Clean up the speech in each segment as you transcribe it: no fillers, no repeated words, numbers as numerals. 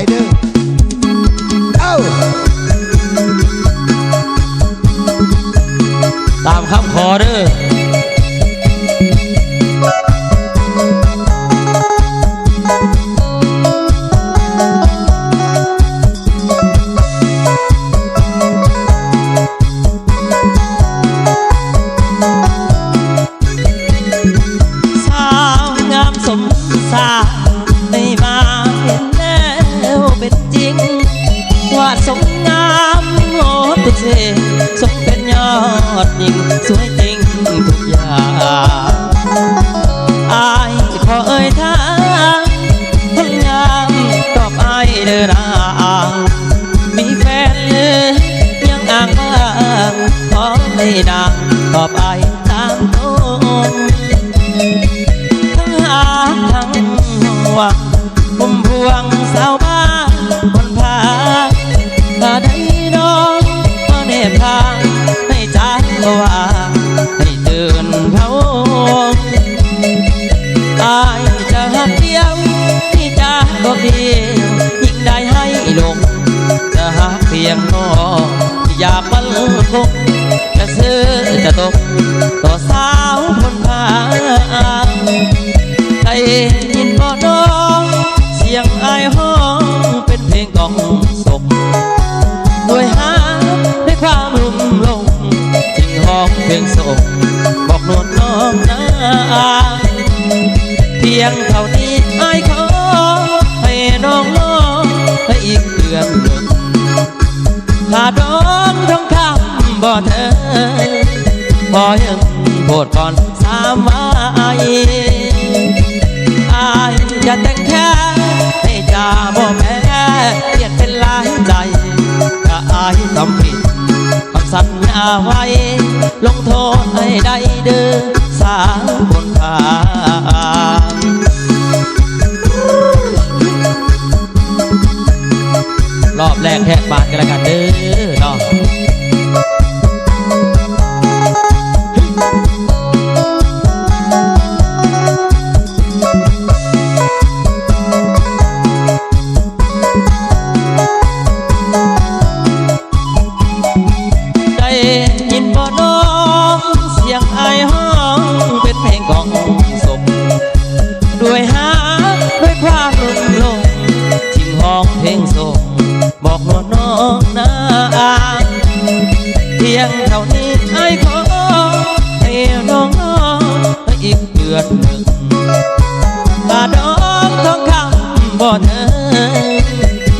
เด้อเอ้าตามคำขอเด้อสาวงามสมสาได้มาเห็นแล้วเป็นจริงว่าสมงามโอ้ตุเสสมเป็นยอดหญิงสวยจริงทุกอย่างอายขอเอ่ยทางคนงามตอบอายเดินมีแฟนเลยยังอ้างว่างขอไม่นางตอบอายตามตรงทั้งหาทั้งหวังพุ่มพวงสาวบ้านคนพาถ้าได้น้องก็เนบทางให้ใจก็ว่าให้เดินเขาอายจะหักเดียวที่จะบอกเดียวยิ่งได้ให้ลงจะหักเพียงน้องที่อยากมันคงจะซื้อจะตกต่อสาวคนพาได้ยินบ่น้องเสียงอายห้องเป็นเพลงกล่อมศพด้วยหาด้วยความลุ่มลงจึงห้องเพลงศพบอกนวลน้องนาเพียงเท่านี้อายขอให้น้องร้องให้อีกเดือนหนึ่งถ้าดอกทองคำบ่เธอบ่ยังโปรดก่อนสามวันอายจะแต่งแค่ให้จ่าบ่แพ้เปลี่ยนเป็นหลายใจถ้าอายทำผิดคำสัญญาไว้ลงโทษให้ได้เด้อสาวคนพารอบแรกแหกบานกันแล้วกันเด้อเนาะได้ยินบ่น้องเสียงอายห้องเป็นเพลงของศพด้วยหาด้วยความรุ่มลงทิ้งห้องเพลงศพบอกนวลน้องนาเพียงเท่านี้อายขอให้น้องให้อีกเดือนหนึ่งถ้าดอกทองคำบ่เธอ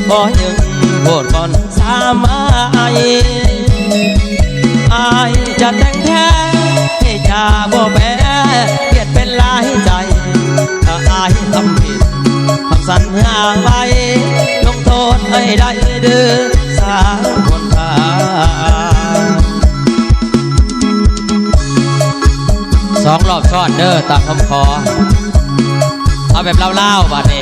บ่ยังโปรดก่อนสามอายจะแต่งแท้ให้จ่าบ่แพ้เปลี่ยนเป็นหลายใจถ้าอายทำผิดคำสัญญาไว้ลงโทษให้ได้เด้อสาวคนพาสองรอบซ้อนเด้อตามคำขอเอาแบบเล่าๆบัดนี้